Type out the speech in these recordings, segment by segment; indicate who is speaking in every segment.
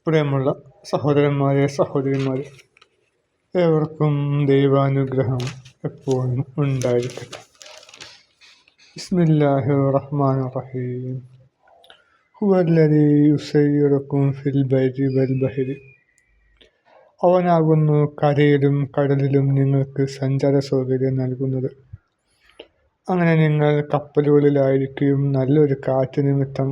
Speaker 1: പ്രിയമുള്ള സഹോദരന്മാരെ, സഹോദരിമാരെ, ഏവർക്കും ദൈവാനുഗ്രഹം എപ്പോഴും ഉണ്ടായിരിക്കട്ടെ. ബിസ്മില്ലാഹിർ റഹ്മാനിർ റഹീം. ഹുവല്ലദീ യുസയ്യിറുക്കും ഫിൽ ബർരി വൽ ബഹരി. അവനാകുന്നു കരയിലും കടലിലും നിങ്ങൾക്ക് സഞ്ചാര സൗകര്യം നൽകുന്നത്. അങ്ങനെ നിങ്ങൾ കപ്പലുകളിലായിരിക്കുകയും നല്ലൊരു കാറ്റ് നിമിത്തം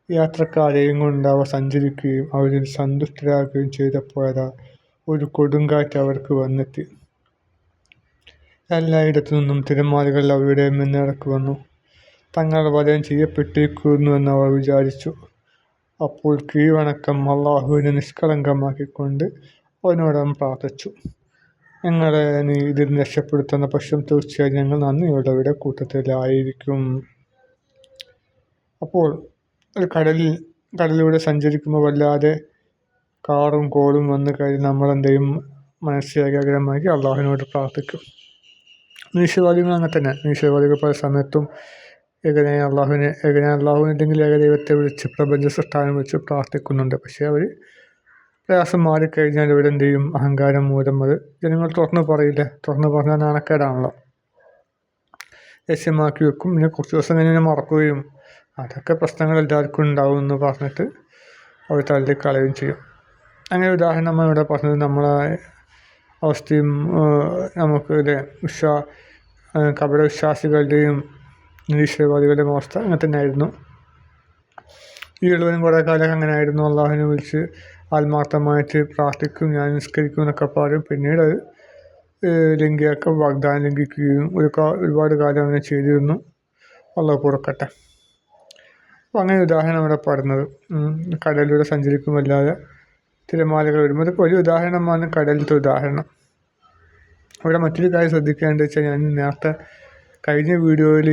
Speaker 1: യാത്രക്കാരെയും കൊണ്ട് അവ സഞ്ചരിക്കുകയും അവരിൽ സന്തുഷ്ടരാകുകയും ചെയ്തപ്പോഴതാ ഒരു കൊടുങ്കാറ്റ് അവർക്ക് വന്നെത്തി. എല്ലായിടത്തു നിന്നും തിരമാലകൾ അവരുടെ മുന്നിലേക്ക് വന്നു. തങ്ങൾ വലയം ചെയ്യപ്പെട്ടിരിക്കുന്നുവെന്ന് അവർ വിചാരിച്ചു. അപ്പോൾ കീഴ്വണക്കം അള്ളാഹുവിനെ നിഷ്കളങ്കമാക്കിക്കൊണ്ട് അവനോടം പ്രാർത്ഥിച്ചു, ഞങ്ങളെ നീ ഇതിൽ രക്ഷപ്പെടുത്തുന്ന പക്ഷം തീർച്ചയായും ഞങ്ങൾ നന്ദിയുള്ളവരുടെ കൂട്ടത്തിലായിരിക്കും. അപ്പോൾ ഒരു കടലിലൂടെ സഞ്ചരിക്കുമ്പോൾ വല്ലാതെ കാറും കോളും വന്ന് കഴിഞ്ഞ് നമ്മളെന്തെയും മനസ്സിലാക്കി അള്ളാഹുവിനോട് പ്രാർത്ഥിക്കും. നിരീശ്വരവാദികൾ അങ്ങനെ തന്നെ. നിരീശ്വരവാദികൾ പല സമയത്തും അള്ളാഹുവിനെങ്കിൽ ഏകദൈവത്തെ വിളിച്ച് പ്രപഞ്ച സൃഷ്ടാവിനെ വിളിച്ച് പ്രാർത്ഥിക്കുന്നുണ്ട്. പക്ഷേ അവർ പ്രയാസം മാറിക്കഴിഞ്ഞാൽ ഇവരെന്ത് ചെയ്യും? അഹങ്കാരം മൂലം അത് ജനങ്ങൾ തുറന്നു പറയില്ല. തുറന്നു പറഞ്ഞാൽ നാണക്കേടാണല്ലോ. ലക്ഷ്യമാക്കി വെക്കും. പിന്നെ കുറച്ച് ദിവസം കഴിഞ്ഞ് മറക്കുകയും അതൊക്കെ പ്രശ്നങ്ങൾ എല്ലാവർക്കും ഉണ്ടാവും എന്ന് പറഞ്ഞിട്ട് അവർ തള്ളിക്കളയുകയും ചെയ്യും. അങ്ങനെ ഉദാഹരണമായി ഇവിടെ പറഞ്ഞത് നമ്മളെ അവസ്ഥയും നമുക്ക് കപട വിശ്വാസികളുടെയും നിരീശ്വരവാദികളുടെയും അവസ്ഥ അങ്ങനെ തന്നെ ആയിരുന്നു. ഈ എഴുവനും കുറേ കാലം അങ്ങനെ ആയിരുന്നു. അള്ളാഹുവിനെ വിളിച്ച് ആത്മാർത്ഥമായിട്ട് പ്രാർത്ഥിക്കും, ഞാൻ നിസ്കരിക്കും എന്നൊക്കെ പറയും. പിന്നീട് അത് വാഗ്ദാനം ലംഘിക്കുകയും ഒരുപാട് കാലം അങ്ങനെ ചെയ്തിരുന്നു. അള്ളാഹു പുറക്കട്ടെ. അപ്പോൾ അങ്ങനെ ഉദാഹരണം ഇവിടെ പറയുന്നത് കടലിലൂടെ സഞ്ചരിക്കുമല്ലാതെ തിരമാലകൾ വരുമ്പോൾ അതൊക്കെ വലിയ ഉദാഹരണമാണ് കടലിലത്തെ ഉദാഹരണം. ഇവിടെ മറ്റൊരു കാര്യം ശ്രദ്ധിക്കേണ്ടത് വെച്ചാൽ, ഞാൻ നേരത്തെ കഴിഞ്ഞ വീഡിയോയിൽ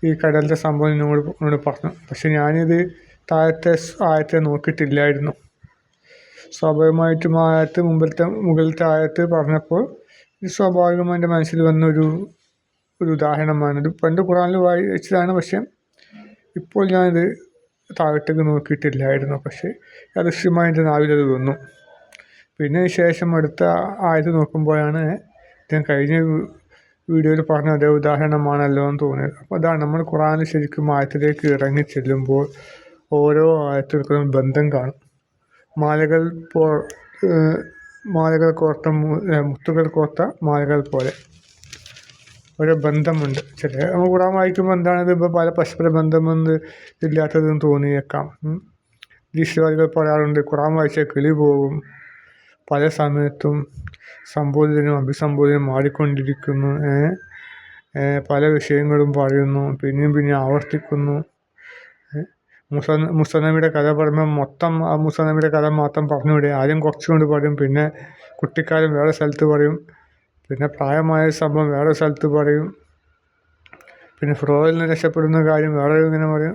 Speaker 1: ഈ കടലിൻ്റെ സംഭവം എന്നോട് പറഞ്ഞു. പക്ഷെ ഞാനിത് താഴത്തെ ആയത്തെ നോക്കിയിട്ടില്ലായിരുന്നു. സ്വാഭാവികമായിട്ടും ആ ആയത്ത് മുകളിലത്തെ ആയത്ത് പറഞ്ഞപ്പോൾ ഇത് സ്വാഭാവികമായി എൻ്റെ മനസ്സിൽ വന്നൊരു ഉദാഹരണമാണ്. ഇത് പണ്ട് ഖുറാനിൽ വായിച്ചതാണ്. പക്ഷേ ഇപ്പോൾ ഞാനിത് താഴത്തേക്ക് നോക്കിയിട്ടില്ലായിരുന്നു. പക്ഷേ യാദൃശ്യമായി എൻ്റെ നാവിലത് വന്നു. പിന്നെ ശേഷം അടുത്ത ആയത്ത് നോക്കുമ്പോഴാണ് ഞാൻ കഴിഞ്ഞ വീഡിയോയിൽ പറഞ്ഞ അതേ ഉദാഹരണമാണല്ലോ എന്ന് തോന്നിയത്. അപ്പോൾ അതാണ് നമ്മൾ ഖുറാനിൽ ശരിക്കും ആയത്തിലേക്ക് ഇറങ്ങി ചെല്ലുമ്പോൾ ഓരോ ആയത്തുകൾക്കും ബന്ധം കാണും. മാലകൾ കോർത്ത മുത്തുകൾ കോർത്ത മാലകൾ പോലെ ഒരു ബന്ധമുണ്ട്. നമ്മൾ ഖുറാൻ വായിക്കുമ്പോൾ എന്താണിത് ഇപ്പോൾ പല പരസ്പര ബന്ധമൊന്നും ഇല്ലാത്തതെന്ന് തോന്നിയേക്കാം. നിരീശ്വരവാദികൾ പറയാറുണ്ട് ഖുറാൻ വായിച്ചാൽ കിളി പോകും, പല സമയത്തും സംബോധിതനും അഭിസംബോധനയും മാറിക്കൊണ്ടിരിക്കുന്നു, പല വിഷയങ്ങളും പറയുന്നു, പിന്നെയും ആവർത്തിക്കുന്നു. മുസനബിയുടെ കഥ പറയുമ്പോൾ മൊത്തം മുസനബിയുടെ കഥ മാത്രം പറഞ്ഞുകൂടെ? ആദ്യം കുറച്ചുകൊണ്ട് പറയും, പിന്നെ കുട്ടിക്കാലം വേറെ സ്ഥലത്ത് പറയും, പിന്നെ പ്രായമായ സംഭവം വേറെ സ്ഥലത്ത് പറയും, പിന്നെ ഫിറോയിൽ നിന്ന് രക്ഷപ്പെടുന്ന കാര്യം വേറെ ഇങ്ങനെ പറയും.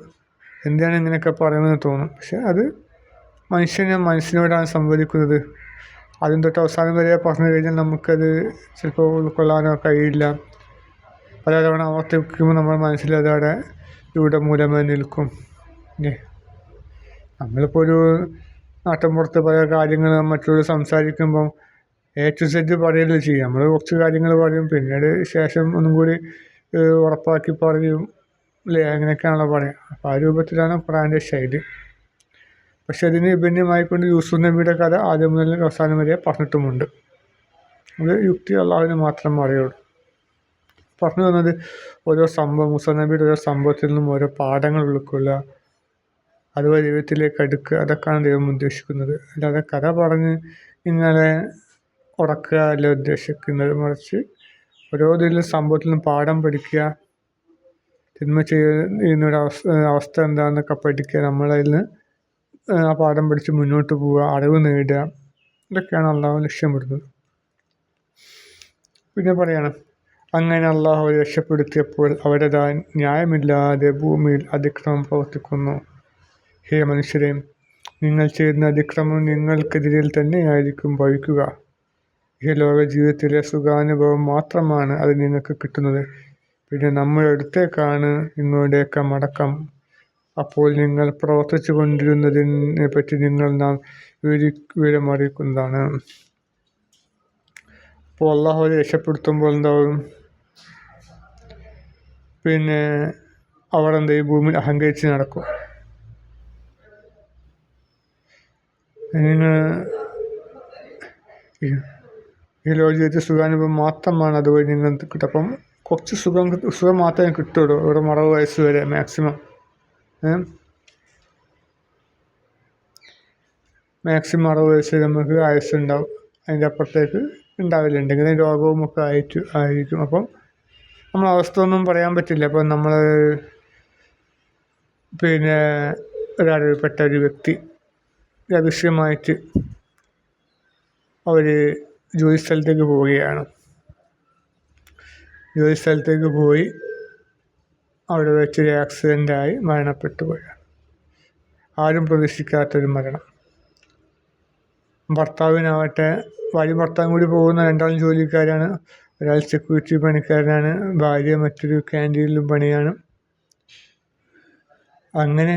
Speaker 1: എന്തിനാണ് ഇങ്ങനെയൊക്കെ പറയുന്നത് തോന്നും. പക്ഷെ അത് മനുഷ്യനോടാണ് സംവദിക്കുന്നത്. ആദ്യം തൊട്ട് അവസാനം വരെ പറഞ്ഞു കഴിഞ്ഞാൽ നമുക്കത് ചിലപ്പോൾ ഉൾക്കൊള്ളാനോ കഴിയില്ല. പലതവണ ആവർത്തിക്കുമ്പോൾ നമ്മുടെ മനസ്സിൽ അതവിടെ രൂഢമൂലമായി നിൽക്കും. നമ്മളിപ്പോൾ ഒരു നാട്ടിൻപുറത്ത് പല കാര്യങ്ങൾ മറ്റുള്ളവർ സംസാരിക്കുമ്പം A to Z പറയുകയല്ലേ ചെയ്യും. നമ്മൾ കുറച്ച് കാര്യങ്ങൾ പറയും, പിന്നീട് ശേഷം ഒന്നും കൂടി ഉറപ്പാക്കി പറയും, അല്ലേ? അങ്ങനെയൊക്കെയാണല്ലോ പറയാം. അപ്പോൾ ആ രൂപത്തിലാണ് ഖുറാൻ്റെ ശൈലി. പക്ഷെ അതിന് വിഭിന്നമായിക്കൊണ്ട് യൂസുഫ് നബിയുടെ കഥ ആദ്യം മുതൽ അവസാനം വരെ പറഞ്ഞിട്ടുമുണ്ട്. അത് യുക്തി അള്ളാഹുവിന് മാത്രം അറിയുള്ളൂ. പറഞ്ഞു വന്നത് ഓരോ സംഭവം, മൂസാ നബിയുടെ ഓരോ സംഭവത്തിൽ നിന്നും ഓരോ പാഠങ്ങൾ ഉൾക്കൊള്ളുക, അതുപോലെ ദൈവത്തിലേക്ക് അടുക്കുക, അതൊക്കെയാണ് ദൈവം ഉദ്ദേശിക്കുന്നത്. അല്ലാതെ കഥ പറഞ്ഞ് ഇങ്ങനെ ഉറക്കുക അല്ല ഉദ്ദേശിക്കുന്നത്. മറിച്ച് ഓരോ സംഭവത്തിൽ നിന്നും പാഠം പഠിക്കുക, തിന്മ ചെയ്യുന്നൊരു അവസ്ഥ എന്താണെന്നൊക്കെ പഠിക്കുക, നമ്മളതിൽ നിന്ന് ആ പാഠം പഠിച്ച് മുന്നോട്ട് പോവുക, അറിവ് നേടുക, ഇതൊക്കെയാണ് അള്ളാഹു ലക്ഷ്യമിടുന്നത്. പിന്നെ പറയണം, അങ്ങനെ അള്ളാഹു രക്ഷപ്പെടുത്തിയപ്പോൾ അവരതാ ന്യായമില്ലാതെ ഭൂമിയിൽ അതിക്രമം പ്രവർത്തിക്കുന്നു. ഹേ മനുഷ്യരെ, നിങ്ങൾ ചെയ്യുന്ന അതിക്രമം നിങ്ങൾക്കെതിരിൽ തന്നെയായിരിക്കും ഭവിക്കുക. ഈ ലോക ജീവിതത്തിലെ സുഖാനുഭവം മാത്രമാണ് അത് നിങ്ങൾക്ക് കിട്ടുന്നത്. പിന്നെ നമ്മുടെ അടുത്തേക്കാണ് നിങ്ങളുടെയൊക്കെ മടക്കം. അപ്പോൾ നിങ്ങൾ പ്രവർത്തിച്ചു കൊണ്ടിരുന്നതിനെ പറ്റി നിങ്ങൾ നാം വിവരമറിയിക്കുന്നതാണ്. അപ്പോൾ അള്ളാഹു രക്ഷപ്പെടുത്തുമ്പോൾ എന്താവും? പിന്നെ അവർ എന്താ ഈ ഭൂമിയിൽ അഹങ്കരിച്ച് നടക്കും. നിങ്ങൾ ഈ ലോകജീവിതത്തിൽ സുഖാനുഭവം മാത്രമാണ് അതുവഴി നിങ്ങൾക്ക് കിട്ടും. അപ്പം കുറച്ച് സുഖം മാത്രമേ കിട്ടുള്ളൂ. ഒരു 60 വയസ്സ് വരെ മാക്സിമം മാക്സിമം 60 വയസ്സ് വരെ നമുക്ക് ആയുസ്സുണ്ടാവും. അതിൻ്റെ അപ്പുറത്തേക്ക് ഉണ്ടാവില്ല. ഉണ്ടെങ്കിൽ രോഗവും ഒക്കെ ആയിരിക്കും. അപ്പം നമ്മളെ അവസ്ഥ ഒന്നും പറയാൻ പറ്റില്ല. അപ്പം നമ്മൾ പിന്നെ ഒരാളിൽപ്പെട്ട ഒരു വ്യക്തി രഹസ്യമായിട്ട് അവർ ജോലിസ്ഥലത്തേക്ക് പോവുകയാണ്. ജോലിസ്ഥലത്തേക്ക് പോയി അവിടെ വെച്ചൊരു ആക്സിഡൻ്റായി മരണപ്പെട്ടു പോയി. ആരും പ്രതീക്ഷിക്കാത്തൊരു മരണം. ഭർത്താവിനാവട്ടെ, ഭർത്താവും കൂടി പോകുന്ന 2 ജോലിക്കാരാണ്. ഒരാൾ സെക്യൂരിറ്റി പണിക്കാരനാണ്, ഭാര്യ മറ്റൊരു ക്യാൻറ്റീനിലും പണിയാണ്. അങ്ങനെ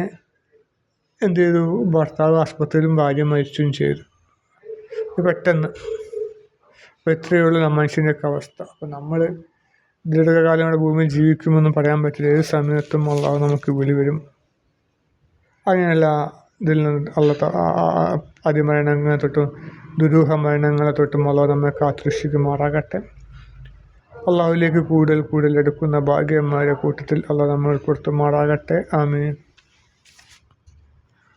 Speaker 1: എന്ത് ചെയ്തു? ഭർത്താവ് ആസ്പത്രിയിലും ഭാര്യ മരിച്ചും ചെയ്തു. പെട്ടെന്ന്. അപ്പോൾ ഇത്രയേ ഉള്ളൂ മനുഷ്യൻ്റെയൊക്കെ അവസ്ഥ. അപ്പോൾ നമ്മൾ ദീർഘകാലം ഇവിടെ ഭൂമിയിൽ ജീവിക്കുമെന്നും പറയാൻ പറ്റില്ല. ഏത് സമയത്തും അള്ളാഹു നമുക്ക് വിളി വരും. അങ്ങനെയുള്ള ഇതിൽ നിന്ന് അതിമരണങ്ങളെ തൊട്ടും ദുരൂഹ മരണങ്ങളെ തൊട്ടും അള്ളാഹു നമ്മെ കാത്തുരക്ഷിക്കുമാറാകട്ടെ. അള്ളാഹുവിലേക്ക് കൂടുതൽ എടുക്കുന്ന ഭാഗ്യന്മാരുടെ കൂട്ടത്തിൽ അള്ളാഹു നമ്മൾ ഉൾപ്പെടുത്തുമാറാകട്ടെ. ആമീൻ.